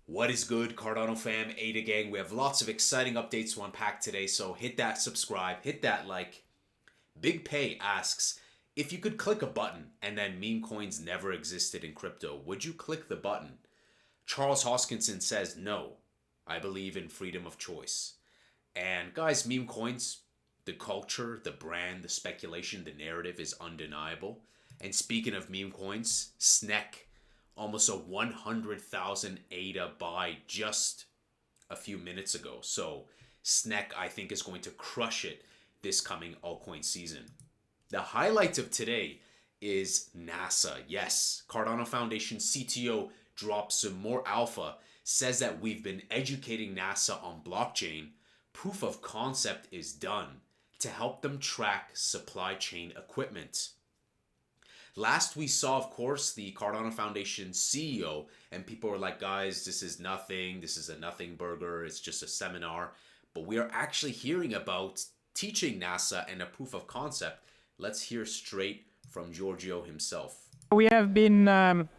What is good, Cardano fam, Ada gang? We have lots of exciting updates to unpack today, so hit that subscribe, hit that like. Big Pay asks, if you could click a button and then meme coins never existed in crypto, would you click the button? Charles Hoskinson says, no, I believe in freedom of choice. And guys, meme coins, the culture, the brand, the speculation, the narrative is undeniable. And speaking of meme coins, SNEC, almost a 100,000 ADA buy just a few minutes ago. So SNEC, I think, is going to crush it this coming altcoin season. The highlight of today is NASA. Yes, Cardano Foundation CTO drops some more alpha, says that we've been educating NASA on blockchain. Proof of concept is done to help them track supply chain equipment. Last we saw, of course, the Cardano Foundation CEO, and people were like, guys, this is nothing. This is a nothing burger. It's just a seminar. But we are actually hearing about teaching NASA and a proof of concept. Let's hear straight from Giorgio himself. We have been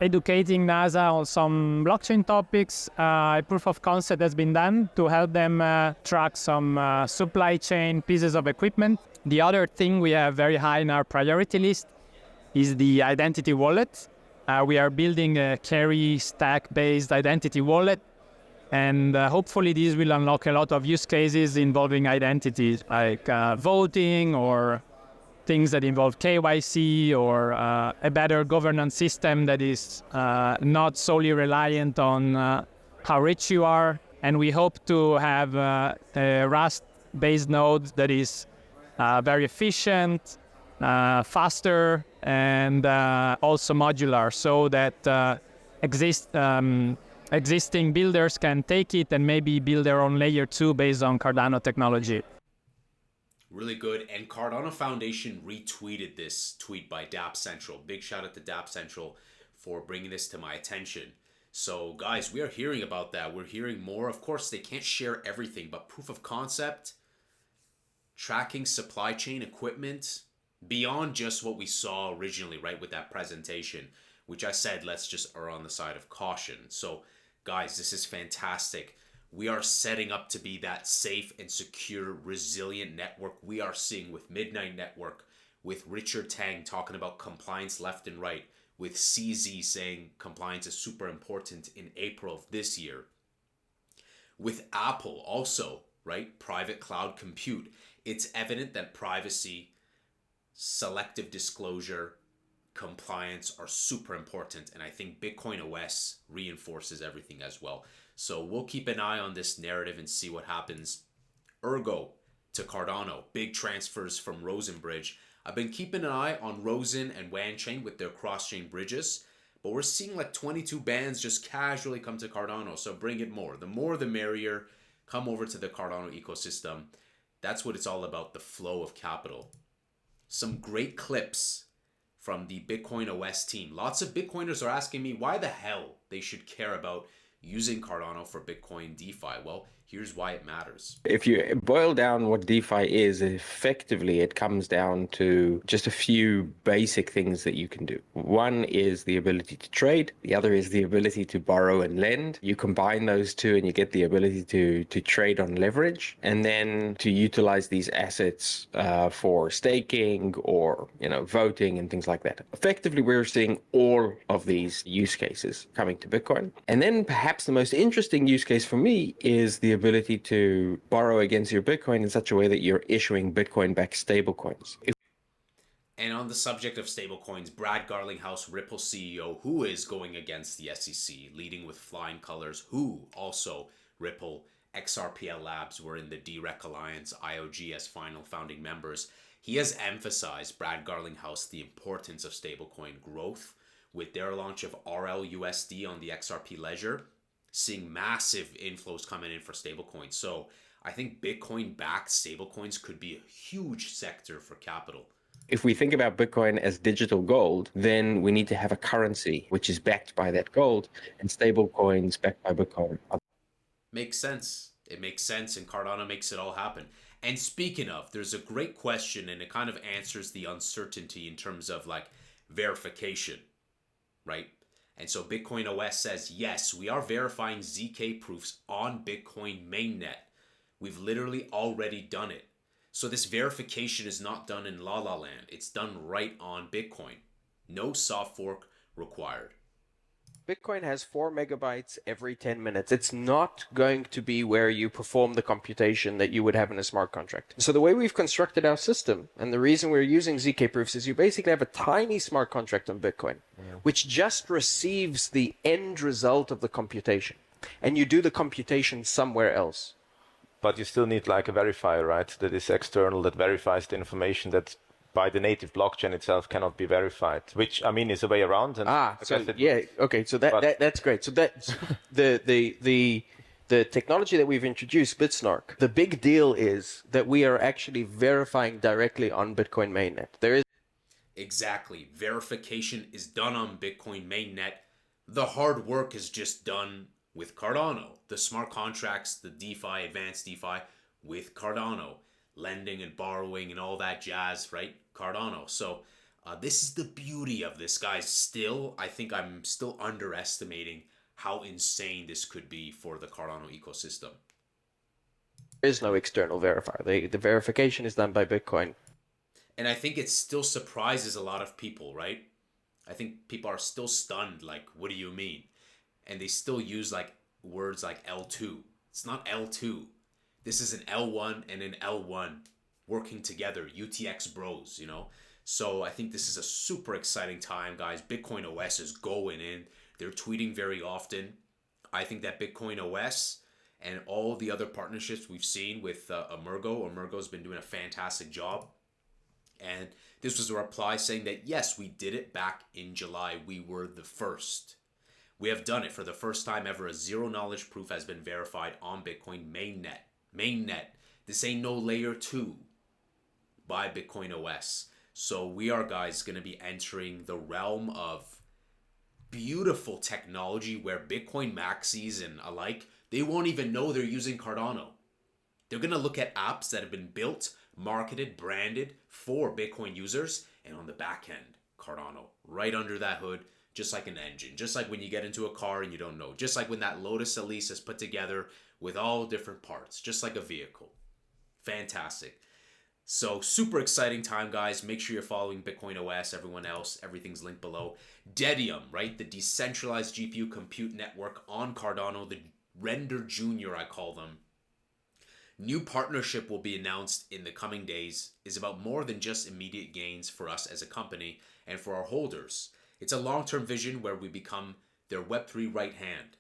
educating NASA on some blockchain topics. A proof of concept has been done to help them track some supply chain pieces of equipment. The other thing we have very high in our priority list is the identity wallet. We are building a carry stack-based identity wallet, and hopefully this will unlock a lot of use cases involving identities, like voting or things that involve KYC or a better governance system that is not solely reliant on how rich you are. And we hope to have a Rust-based node that is very efficient, faster, and also modular, so that existing builders can take it and maybe build their own layer 2 based on Cardano technology. Really good. And Cardano Foundation retweeted this tweet by Dapp Central. Big shout out to Dapp Central for bringing this to my attention. So guys, we are hearing about that. We're hearing more. Of course, they can't share everything, but proof of concept, tracking supply chain equipment, beyond just what we saw originally, right, with that presentation, which I said, let's just err on the side of caution. So guys, this is fantastic. We are setting up to be that safe and secure, resilient network we are seeing with Midnight Network, with Richard Tang talking about compliance left and right, with CZ saying compliance is super important in April of this year, with Apple also, right, private cloud compute. It's evident that privacy, selective disclosure, compliance are super important, and I think Bitcoin OS reinforces everything as well. So we'll keep an eye on this narrative and see what happens. Ergo to Cardano, big transfers from Rosenbridge. I've been keeping an eye on Rosen and Wanchain with their cross-chain bridges, but we're seeing like 22 bands just casually come to Cardano, so bring it more. The more the merrier. Come over to the Cardano ecosystem. That's what it's all about, the flow of capital. Some great clips from the Bitcoin OS team. Lots of Bitcoiners are asking me why the hell they should care about using Cardano for Bitcoin DeFi. Well, here's why it matters. If you boil down what DeFi is, effectively it comes down to just a few basic things that you can do. One is the ability to trade. The other is the ability to borrow and lend. You combine those two and you get the ability to trade on leverage, and then to utilize these assets for staking or voting and things like that. Effectively, we're seeing all of these use cases coming to Bitcoin. And then perhaps the most interesting use case for me is the ability to borrow against your Bitcoin in such a way that you're issuing Bitcoin-backed stablecoins. And on the subject of stablecoins, Brad Garlinghouse, Ripple CEO, who is going against the SEC, leading with flying colors, who also Ripple, XRPL Labs were in the DREC Alliance, IOG as final founding members. He has emphasized, Brad Garlinghouse, the importance of stablecoin growth with their launch of RLUSD on the XRP ledger, seeing massive inflows coming in for stablecoins. So I think Bitcoin-backed stablecoins could be a huge sector for capital. If we think about Bitcoin as digital gold, then we need to have a currency which is backed by that gold, and stablecoins backed by Bitcoin. Makes sense. It makes sense, and Cardano makes it all happen. And speaking of, there's a great question, and it kind of answers the uncertainty in terms of like verification, right? And so Bitcoin OS says, yes, we are verifying ZK proofs on Bitcoin mainnet. We've literally already done it. So this verification is not done in La La Land. It's done right on Bitcoin. No soft fork required. Bitcoin has 4 megabytes every 10 minutes. It's not going to be where you perform the computation that you would have in a smart contract. So the way we've constructed our system, and the reason we're using ZK proofs, is you basically have a tiny smart contract on Bitcoin, which just receives the end result of the computation. And you do the computation somewhere else. But you still need like a verifier, right? That is external, that verifies the information that by the native blockchain itself cannot be verified, which I mean is a way around. And so that's great. So that's the technology that we've introduced, BitSnark. The big deal is that we are actually verifying directly on Bitcoin mainnet. There is Exactly. Verification is done on Bitcoin mainnet. The hard work is just done with Cardano. The smart contracts, the DeFi, advanced DeFi with Cardano. Lending and borrowing and all that jazz, right? Cardano. So this is the beauty of this, guys. Still, I think I'm still underestimating how insane this could be for the Cardano ecosystem. There is no external verifier. The verification is done by Bitcoin. And I think it still surprises a lot of people, right? I think people are still stunned, like, what do you mean? And they still use like words like L2. It's not L2. This is an L1 and an L1 working together, UTX bros, you know? So I think this is a super exciting time, guys. Bitcoin OS is going in. They're tweeting very often. I think that Bitcoin OS and all the other partnerships we've seen with Emergo's been doing a fantastic job. And this was a reply saying that, yes, we did it back in July. We were the first. We have done it for the first time ever. A zero knowledge proof has been verified on Bitcoin mainnet. Mainnet. This ain't no layer 2 by Bitcoin OS. So we are, guys, going to be entering the realm of beautiful technology where Bitcoin maxis and alike, they won't even know they're using Cardano. They're going to look at apps that have been built, marketed, branded for Bitcoin users, and on the back end, Cardano, right under that hood, just like an engine, just like when you get into a car and you don't know, just like when that Lotus Elise is put together with all different parts, just like a vehicle. Fantastic. So super exciting time, guys. Make sure you're following Bitcoin OS, everyone else. Everything's linked below. Dedium, right? The decentralized GPU compute network on Cardano, the Render Junior, I call them. New partnership will be announced in the coming days. Is about more than just immediate gains for us as a company and for our holders. It's a long-term vision where we become their Web3 right hand,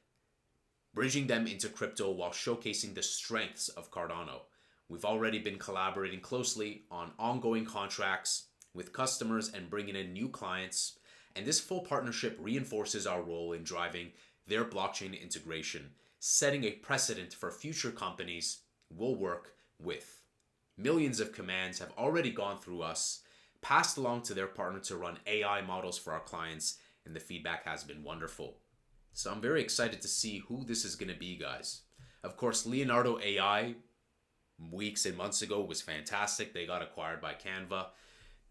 bridging them into crypto while showcasing the strengths of Cardano. We've already been collaborating closely on ongoing contracts with customers and bringing in new clients, and this full partnership reinforces our role in driving their blockchain integration, setting a precedent for future companies we'll work with. Millions of commands have already gone through us, passed along to their partner to run AI models for our clients, and the feedback has been wonderful. So I'm very excited to see who this is going to be, guys. Of course, Leonardo AI weeks and months ago was fantastic. They got acquired by Canva.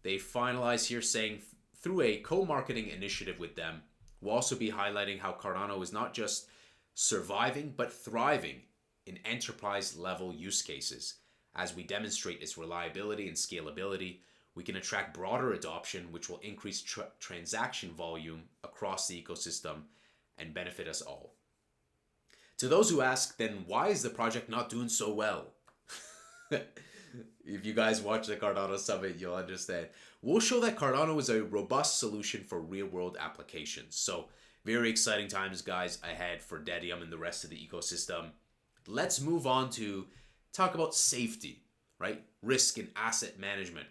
They finalized here saying through a co-marketing initiative with them, we'll also be highlighting how Cardano is not just surviving but thriving in enterprise level use cases. As we demonstrate its reliability and scalability, we can attract broader adoption, which will increase transaction volume across the ecosystem and benefit us all. To those who ask, then why is the project not doing so well? If you guys watch the Cardano Summit, you'll understand. We'll show that Cardano is a robust solution for real-world applications. So very exciting times, guys, ahead for Dedium and the rest of the ecosystem. Let's move on to talk about safety, right? Risk and asset management.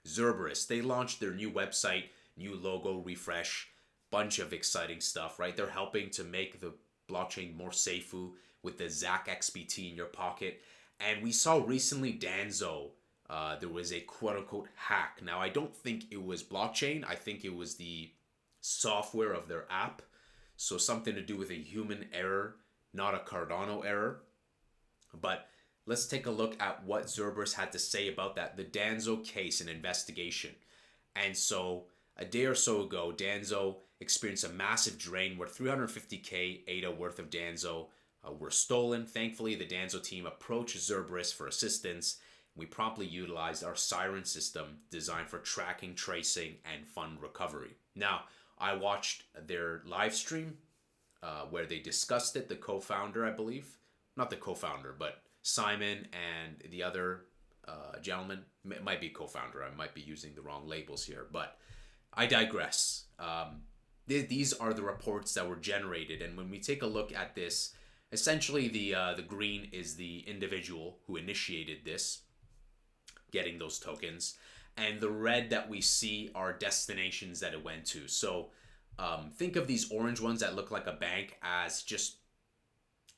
Cerberus, they launched their new website, new logo, refresh, bunch of exciting stuff, right? They're helping to make the blockchain more safe with the ZAC XBT in your pocket. And we saw recently Danzo, there was a quote-unquote hack. Now, I don't think it was blockchain. I think it was the software of their app. So something to do with a human error, not a Cardano error. But let's take a look at what Cerberus had to say about that, the Danzo case and investigation. And so a day or so ago, Danzo experienced a massive drain where 350k ADA worth of Danzo were stolen. Thankfully, the Danzo team approached Zerberus for assistance. We promptly utilized our Siren system designed for tracking, tracing, and fund recovery. Now, I watched their live stream where they discussed it. The co-founder, I believe, not the co-founder, but Simon and the other gentleman, might be co-founder. I might be using the wrong labels here, but I digress. These are the reports that were generated, and when we take a look at this, essentially the green is the individual who initiated this, getting those tokens, and the red that we see are destinations that it went to. So think of these orange ones that look like a bank as just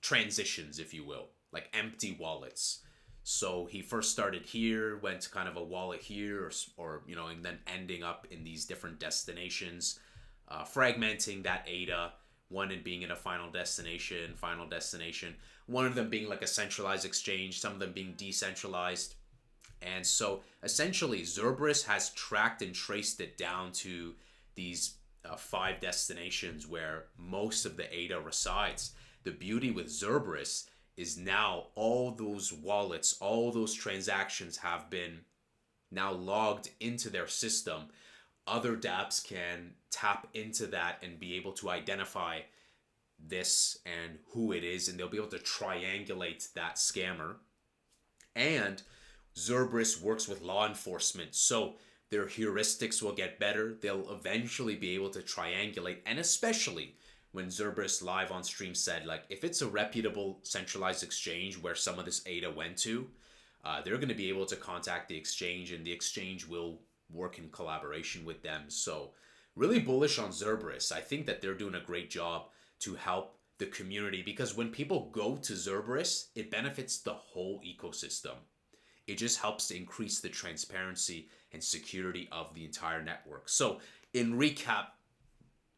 transitions, if you will, like empty wallets. So he first started here, went to kind of a wallet here, or and then ending up in these different destinations, fragmenting that ADA, one in being in a final destination, one of them being like a centralized exchange, some of them being decentralized. And so essentially Zerberus has tracked and traced it down to these 5 destinations where most of the ADA resides. The beauty with Zerberus is now all those wallets, all those transactions have been now logged into their system. Other dApps can tap into that and be able to identify this and who it is, and they'll be able to triangulate that scammer. And Zerberus works with law enforcement, so their heuristics will get better. They'll eventually be able to triangulate, and especially when Zerberus live on stream said, like, if it's a reputable centralized exchange where some of this ADA went to, they're going to be able to contact the exchange, and the exchange will work in collaboration with them. So really bullish on Zerberus. I think that they're doing a great job to help the community, because when people go to Zerberus, it benefits the whole ecosystem. It just helps to increase the transparency and security of the entire network. So in recap,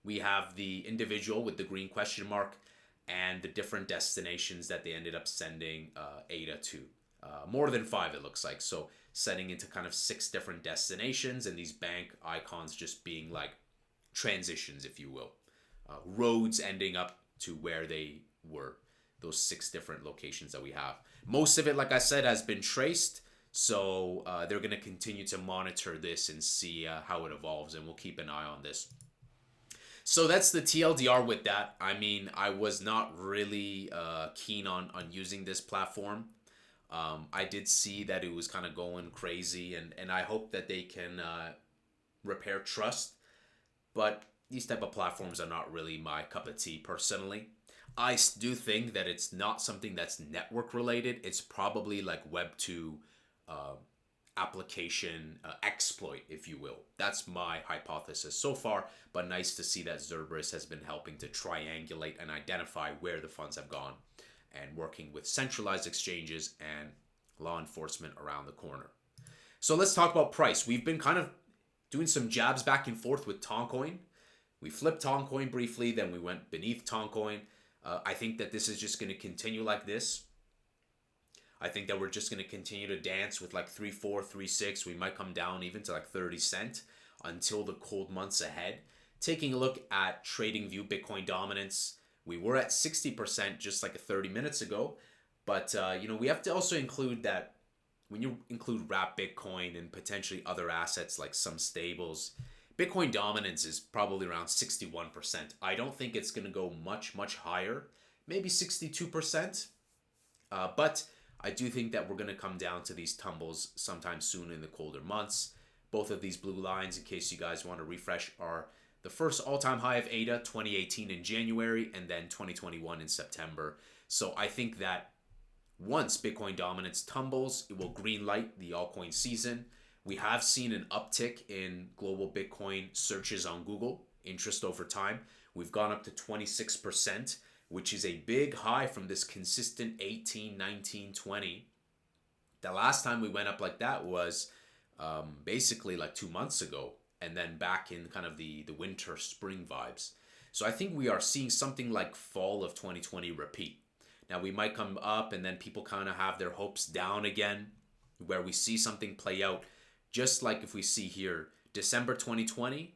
we have the individual with the green question mark and the different destinations that they ended up sending ADA to. More than 5, it looks like. So setting into kind of 6 different destinations, and these bank icons just being like transitions, if you will. Roads ending up to where they were, those 6 different locations that we have. Most of it, like I said, has been traced. So they're going to continue to monitor this and see how it evolves, and we'll keep an eye on this. So that's the TLDR with that. I mean, I was not really keen on using this platform. I did see that it was kind of going crazy, and I hope that they can repair trust. But these type of platforms are not really my cup of tea personally. I do think that it's not something that's network related. It's probably like Web 2 application exploit, if you will. That's my hypothesis so far, but nice to see that Zerberus has been helping to triangulate and identify where the funds have gone, and working with centralized exchanges and law enforcement around the corner. So let's talk about price. We've been kind of doing some jabs back and forth with Toncoin. We flipped Toncoin briefly, then we went beneath Toncoin. I think that this is just going to continue like this. I think that we're just going to continue to dance with like 3.4, 3.6. We might come down even to like 30 cent until the cold months ahead. Taking a look at TradingView Bitcoin dominance, we were at 60% just like 30 minutes ago. But, we have to also include that when you include wrap Bitcoin and potentially other assets like some stables, Bitcoin dominance is probably around 61%. I don't think it's going to go much, much higher, maybe 62%. But I do think that we're going to come down to these tumbles sometime soon in the colder months. Both of these blue lines, in case you guys want to refresh, are the first all-time high of ADA, 2018 in January, and then 2021 in September. So I think that once Bitcoin dominance tumbles, it will greenlight the altcoin season. We have seen an uptick in global Bitcoin searches on Google, interest over time. We've gone up to 26%, which is a big high from this consistent 18, 19, 20. The last time we went up like that was basically like 2 months ago, and then back in kind of the winter, spring vibes. So I think we are seeing something like fall of 2020 repeat. Now we might come up and then people kind of have their hopes down again, where we see something play out, just like if we see here December 2020,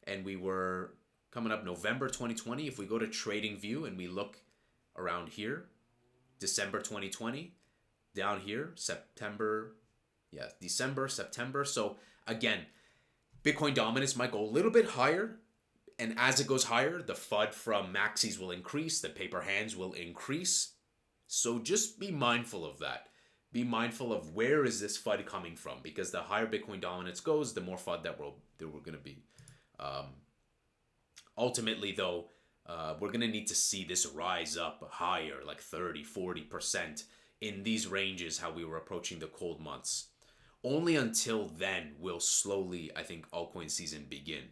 and we were coming up November 2020. If we go to TradingView and we look around here, December 2020, down here, September, yeah, December, September. So again, Bitcoin dominance might go a little bit higher. And as it goes higher, the FUD from maxis will increase, the paper hands will increase. So just be mindful of that. Be mindful of where is this FUD coming from, because the higher Bitcoin dominance goes, the more FUD that we're going to be. Ultimately, though, we're going to need to see this rise up higher, like 30, 40% in these ranges, how we were approaching the cold months. Only until then will slowly, I think, altcoin season begin.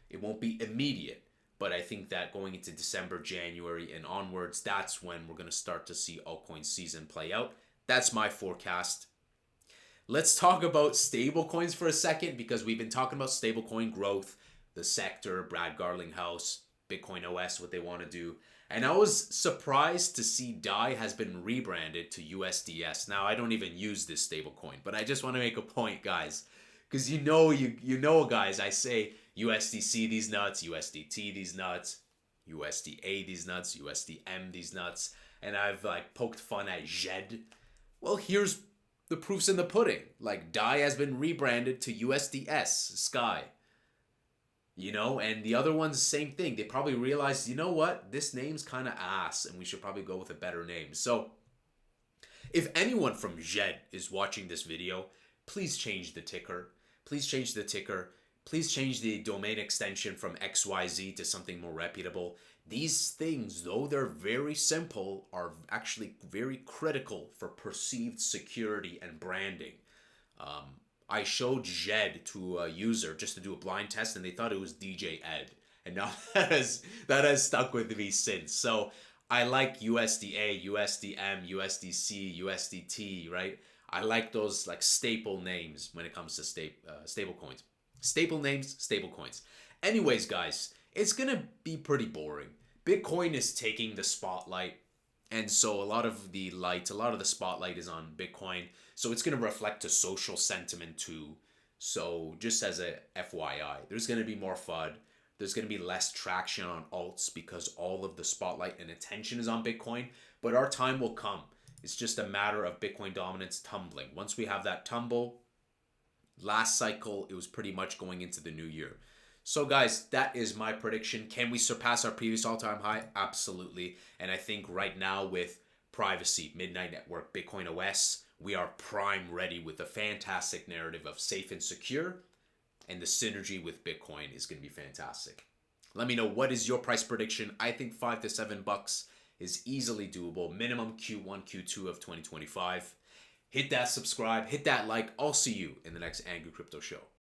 It won't be immediate, but I think that going into December, January, and onwards, that's when we're going to start to see altcoin season play out. That's my forecast. Let's talk about stablecoins for a second, because we've been talking about stablecoin growth, the sector, Brad Garlinghouse, Bitcoin OS, what they want to do. And I was surprised to see DAI has been rebranded to USDS. Now, I don't even use this stablecoin, but I just want to make a point, guys. Because you know, guys, I say USDC these nuts, USDT these nuts, USDA these nuts, USDM these nuts, and I've like poked fun at ZED. Well, here's the proofs in the pudding. Like, DAI has been rebranded to USDS, Sky. You know, and the other ones, same thing. They probably realized, you know what, this name's kind of ass, and we should probably go with a better name. So, if anyone from ZED is watching this video, please change the ticker. Please change the ticker. Please change the domain extension from XYZ to something more reputable. These things, though they're very simple, are actually very critical for perceived security and branding. I showed ZED to a user just to do a blind test, and they thought it was DJ Ed. And now that has stuck with me since. So I like USDA, USDM, USDC, USDT, right? I like those like staple names when it comes to stable coins. Staple names, stable coins. Anyways, guys, it's going to be pretty boring. Bitcoin is taking the spotlight. And so a lot of the spotlight is on Bitcoin. So it's going to reflect to social sentiment too. So just as a FYI, there's going to be more FUD. There's going to be less traction on alts because all of the spotlight and attention is on Bitcoin. But our time will come. It's just a matter of Bitcoin dominance tumbling. Once we have that tumble, last cycle, it was pretty much going into the new year. So guys, that is my prediction. Can we surpass our previous all-time high? Absolutely. And I think right now with privacy, Midnight Network, Bitcoin OS, we are prime ready with a fantastic narrative of safe and secure. And the synergy with Bitcoin is going to be fantastic. Let me know, what is your price prediction? I think $5 to $7 is easily doable. Minimum Q1, Q2 of 2025. Hit that subscribe, hit that like. I'll see you in the next Angry Crypto Show.